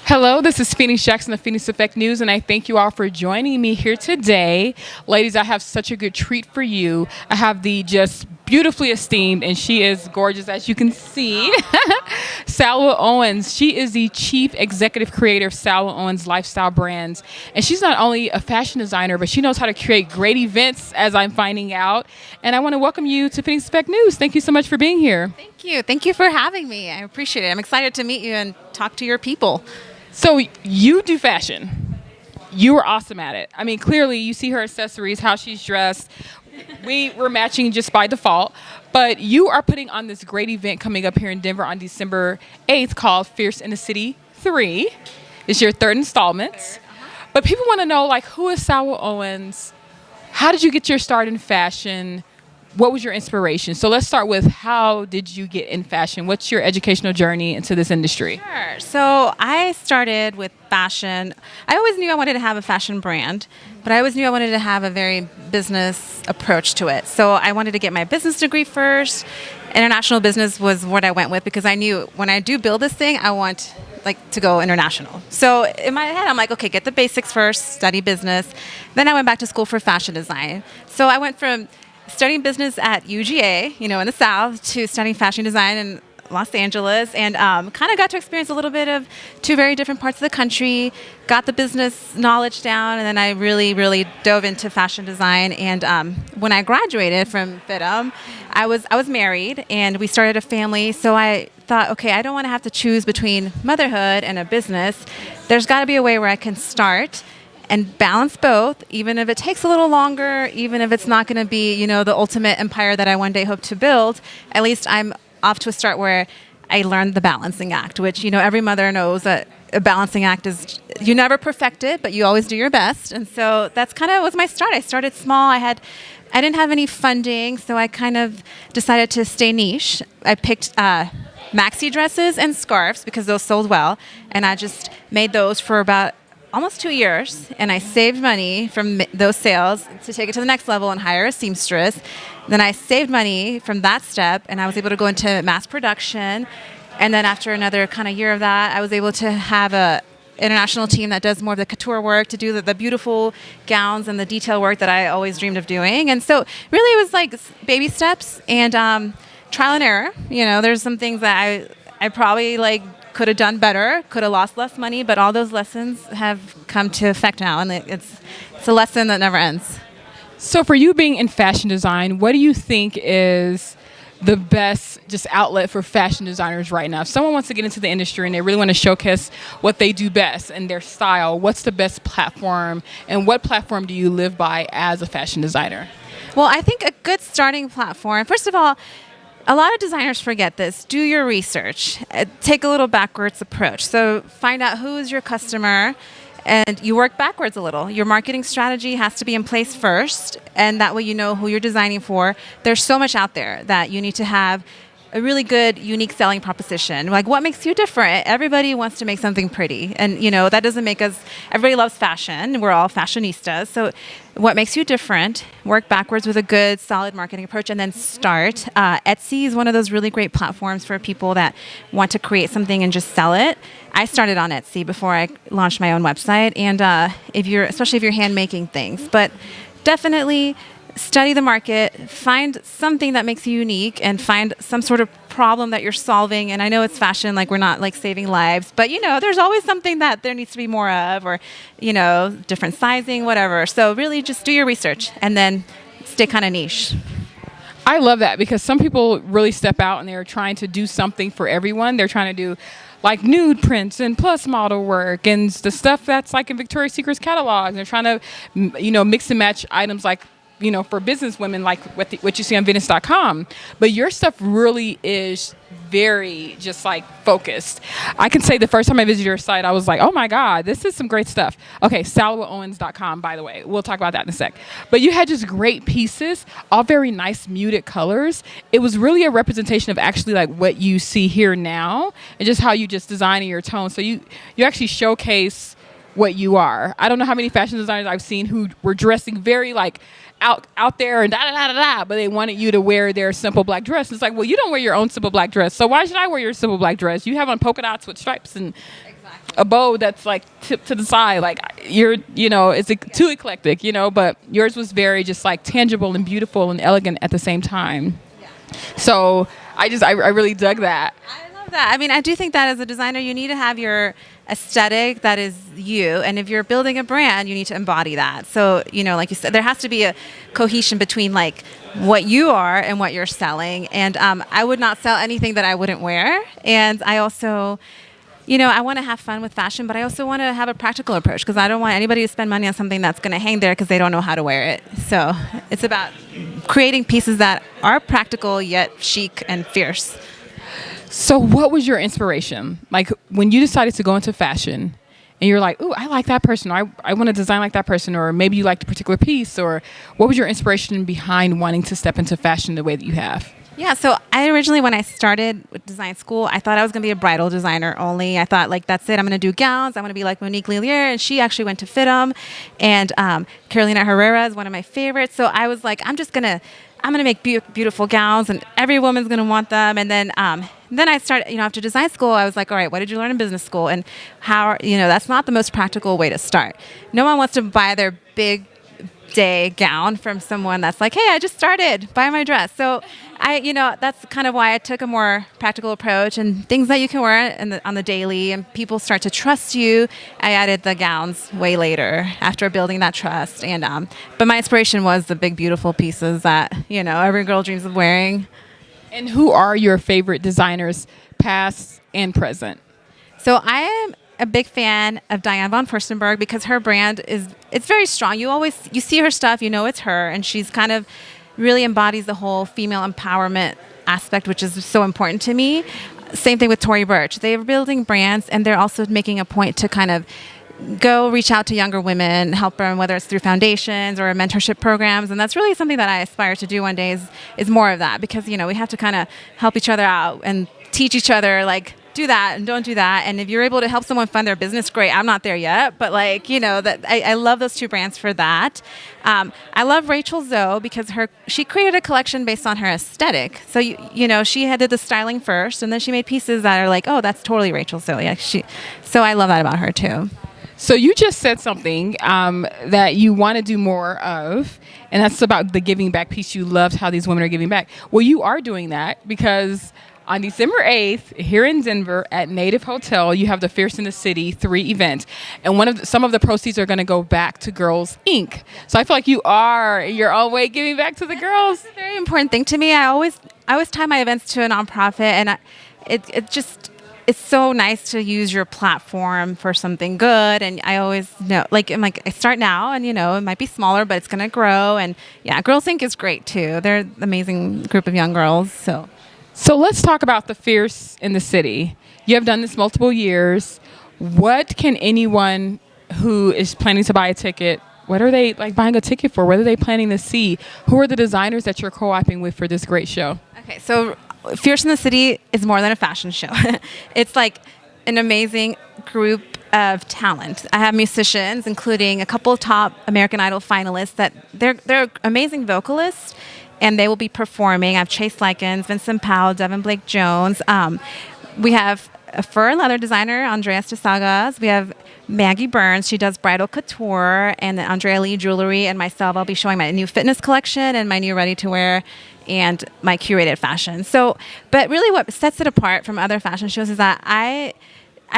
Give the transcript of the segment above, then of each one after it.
Hello, this is Phoenix Jackson of Phoenix Effect News, and I thank you all for joining me here today. Ladies, I have such a good treat for you. I have the just beautifully esteemed, and she is gorgeous as you can see, Salwa Owens. She is the Chief Executive Creator of Salwa Owens Lifestyle Brands, and she's not only a fashion designer, but she knows how to create great events, as I'm finding out. And I want to welcome you to Phoenix Effect News. Thank you so much for being here. Thank you. Thank you for having me. I appreciate it. I'm excited to meet you and talk to your people. So you do fashion. You are awesome at it. I mean, clearly you see her accessories, how she's dressed. We were matching just by default. But you are putting on this great event coming up here in Denver on December 8th called Fierce in the City 3. It's your third installment. But people want to know, like, who is Salwa Owens? How did you get your start in fashion? What was your inspiration? So let's start with, how did you get in fashion? What's your educational journey into this industry? Sure. So I started with fashion. I always knew I wanted to have a fashion brand, but I always knew I wanted to have a very business approach to it. So I wanted to get my business degree first. International business was what I went with because I knew when I do build this thing, I want to go international. So in my head, I'm like, okay, get the basics first, study business. Then I went back to school for fashion design. So I went from studying business at UGA, in the South, to studying fashion design in Los Angeles, and kind of got to experience a little bit of two very different parts of the country, got the business knowledge down, and then I really, really dove into fashion design. And when I graduated from FITM, I was married, and we started a family, so I thought, okay, I don't want to have to choose between motherhood and a business. There's got to be a way where I can start and balance both, even if it takes a little longer, even if it's not going to be, the ultimate empire that I one day hope to build. At least I'm off to a start where I learned the balancing act, which, every mother knows that a balancing act is, you never perfect it, but you always do your best. And so that's kind of was my start. I started small. I didn't have any funding, so I kind of decided to stay niche. I picked maxi dresses and scarves because those sold well, and I just made those for about almost 2 years, and I saved money from those sales to take it to the next level and hire a seamstress. Then I saved money from that step, and I was able to go into mass production. And then after another kind of year of that, I was able to have a international team that does more of the couture work, to do the beautiful gowns and the detail work that I always dreamed of doing. And so really it was like baby steps and trial and error. There's some things that I probably could have done better, could have lost less money, but all those lessons have come to effect now, and it's a lesson that never ends. So for you being in fashion design, what do you think is the best just outlet for fashion designers right now? If someone wants to get into the industry and they really want to showcase what they do best and their style, what's the best platform, and what platform do you live by as a fashion designer? Well, I think a good starting platform, first of all, a lot of designers forget this. Do your research. Take a little backwards approach. So find out who is your customer, and you work backwards a little. Your marketing strategy has to be in place first, and that way you know who you're designing for. There's so much out there that you need to have a really good, unique selling proposition. Like, what makes you different? Everybody wants to make something pretty. And, that doesn't make us, everybody loves fashion. We're all fashionistas. So what makes you different? Work backwards with a good, solid marketing approach, and then start. Etsy is one of those really great platforms for people that want to create something and just sell it. I started on Etsy before I launched my own website. And especially if you're hand making things. But definitely study the market, find something that makes you unique, and find some sort of problem that you're solving. And I know it's fashion, we're not saving lives, but there's always something that there needs to be more of, or different sizing, whatever. So really just do your research and then stay kind of niche. I love that, because some people really step out and they're trying to do something for everyone. They're trying to do nude prints and plus model work and the stuff that's in Victoria's Secret's catalogs. They're trying to mix and match items for business women, what you see on Venus.com. But your stuff really is very just focused. I can say the first time I visited your site, I was like, oh my God, this is some great stuff. Okay, salwaowens.com, by the way. We'll talk about that in a sec. But you had just great pieces, all very nice muted colors. It was really a representation of actually what you see here now, and just how you just design in your tone. So you actually showcase what you are. I don't know how many fashion designers I've seen who were dressing very out there and but they wanted you to wear their simple black dress. It's well, you don't wear your own simple black dress, so why should I wear your simple black dress? You have on polka dots with stripes and a bow that's like tipped to the side. Like you're, it's too eclectic, but yours was very just like tangible and beautiful and elegant at the same time. So I really dug that. I love that. I mean, I do think that as a designer, you need to have your aesthetic that is you. And if you're building a brand, you need to embody that. So, like you said, there has to be a cohesion between like what you are and what you're selling. And I would not sell anything that I wouldn't wear. And I also, I want to have fun with fashion, but I also want to have a practical approach because I don't want anybody to spend money on something that's going to hang there because they don't know how to wear it. So it's about creating pieces that are practical yet chic and fierce. So what was your inspiration? Like when you decided to go into fashion and you're like, ooh, I like that person, or I want to design like that person, or maybe you liked a particular piece, or what was your inspiration behind wanting to step into fashion the way that you have? Yeah, so I originally, when I started with design school, I thought I was going to be a bridal designer only. I thought, like, that's it. I'm going to do gowns. I want to be like Monique Lelier, and she actually went to FITM. And Carolina Herrera is one of my favorites. So I was like, I'm going to make beautiful gowns, and every woman's going to want them. And then I started, after design school, I was like, all right, what did you learn in business school? And how, that's not the most practical way to start. No one wants to buy their big day gown from someone that's like, hey, I just started, buy my dress. So that's kind of why I took a more practical approach, and things that you can wear on the daily and people start to trust you. I added the gowns way later after building that trust. And but my inspiration was the big, beautiful pieces that, every girl dreams of wearing. And who are your favorite designers, past and present? So I am a big fan of Diane von Furstenberg because her brand it's very strong. You see her stuff, it's her, and she's kind of really embodies the whole female empowerment aspect, which is so important to me. Same thing with Tory Burch. They're building brands, and they're also making a point to kind of go reach out to younger women, help them, whether it's through foundations or mentorship programs. And that's really something that I aspire to do one day is more of that, because, we have to kind of help each other out and teach each other, like, do that and don't do that. And if you're able to help someone fund their business, great. I'm not there yet, but that I love those two brands for that. I love Rachel Zoe because she created a collection based on her aesthetic. So she did the styling first, and then she made pieces that are like, oh, that's totally Rachel Zoe. So I love that about her too. So you just said something that you want to do more of, and that's about the giving back piece. You loved how these women are giving back. Well, you are doing that because on December 8th, here in Denver at Native Hotel, you have the Fierce in the City 3 event. And some of the proceeds are going to go back to Girls Inc. So I feel like you're always giving back to the girls. It's a very important thing to me. I always tie my events to a nonprofit, and it's so nice to use your platform for something good. And I always know, I start now, and it might be smaller, but it's going to grow. And yeah, Girls Inc. is great too. They're an amazing group of young girls. So let's talk about the Fierce in the City. You have done this multiple years. What can anyone who is planning to buy a ticket, what are they buying a ticket for? What are they planning to see? Who are the designers that you're co-oping with for this great show? Okay, so Fierce in the City is more than a fashion show. It's like an amazing group of talent. I have musicians, including a couple of top American Idol finalists that they're amazing vocalists, and they will be performing. I have Chase Likens, Vincent Powell, Devin Blake Jones. We have a fur and leather designer, Andreas DeSagas. We have Maggie Burns. She does bridal couture, and then Andrea Lee Jewelry, and myself. I'll be showing my new fitness collection and my new ready-to-wear and my curated fashion. But really what sets it apart from other fashion shows is that I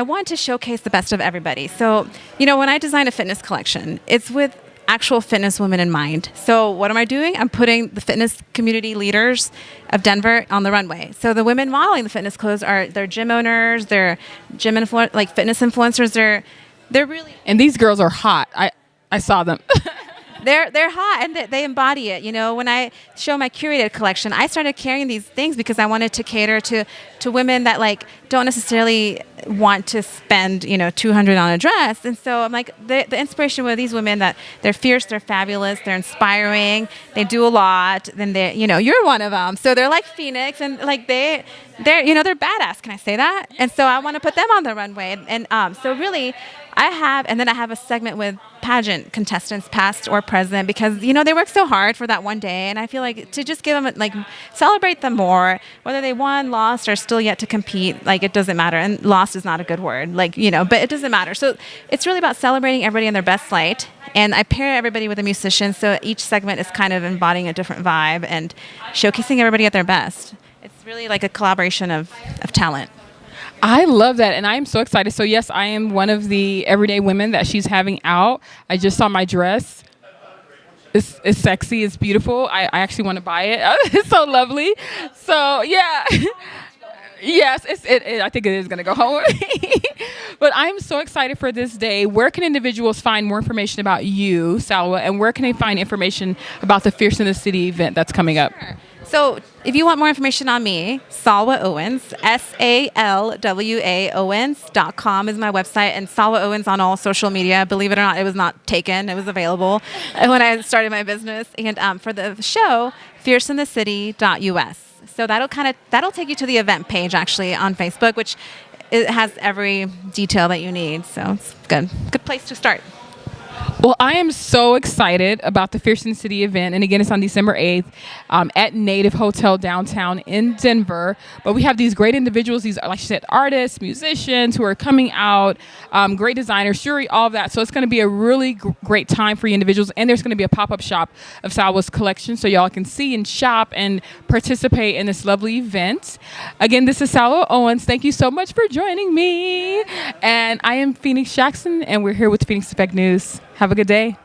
want to showcase the best of everybody. So, when I design a fitness collection, it's with actual fitness women in mind. So what am I doing? I'm putting the fitness community leaders of Denver on the runway. So the women modeling the fitness clothes they're gym owners, they're fitness influencers. They're really, and these girls are hot. I saw them. They're hot, and they embody it. When I show my curated collection, I started carrying these things because I wanted to cater to women that don't necessarily want to spend $200 on a dress. And so I'm like, the inspiration with these women, that they're fierce, they're fabulous, they're inspiring, they do a lot. Then you're one of them. So they're like Phoenix, and they're badass. Can I say that? And so I want to put them on the runway. And so really, I have a segment with pageant contestants, past or present, because they work so hard for that one day, and I feel like to just give them celebrate them more, whether they won, lost, or still yet to compete. like it doesn't matter. And lost is not a good word, like, but it doesn't matter. So it's really about celebrating everybody in their best light. And I pair everybody with a musician, so each segment is kind of embodying a different vibe and showcasing everybody at their best. It's really like a collaboration of talent. I love that, and I am so excited. So yes, I am one of the everyday women that she's having out. I just saw my dress. It's sexy. It's beautiful. I actually want to buy it. It's so lovely. So yeah. Yes, I think it is going to go home with me. But I'm so excited for this day. Where can individuals find more information about you, Salwa, and where can they find information about the Fierce in the City event that's coming up? Sure. So if you want more information on me, Salwa Owens, SALWA Owens.com is my website, and Salwa Owens on all social media. Believe it or not, it was not taken. It was available when I started my business. And for the show, fierceinthecity.us. So that'll take you to the event page actually on Facebook, which it has every detail that you need. So it's good place to start. Well, I am so excited about the Fierce in the City event. And again, it's on December 8th at Native Hotel downtown in Denver. But we have these great individuals, these, like you said, artists, musicians who are coming out, great designers, jewelry, all of that. So it's going to be a really great time for you individuals. And there's going to be a pop-up shop of Salwa's collection so y'all can see and shop and participate in this lovely event. Again, this is Salwa Owens. Thank you so much for joining me. And I am Phoenix Jackson, and we're here with Phoenix Effect News. Have a good day.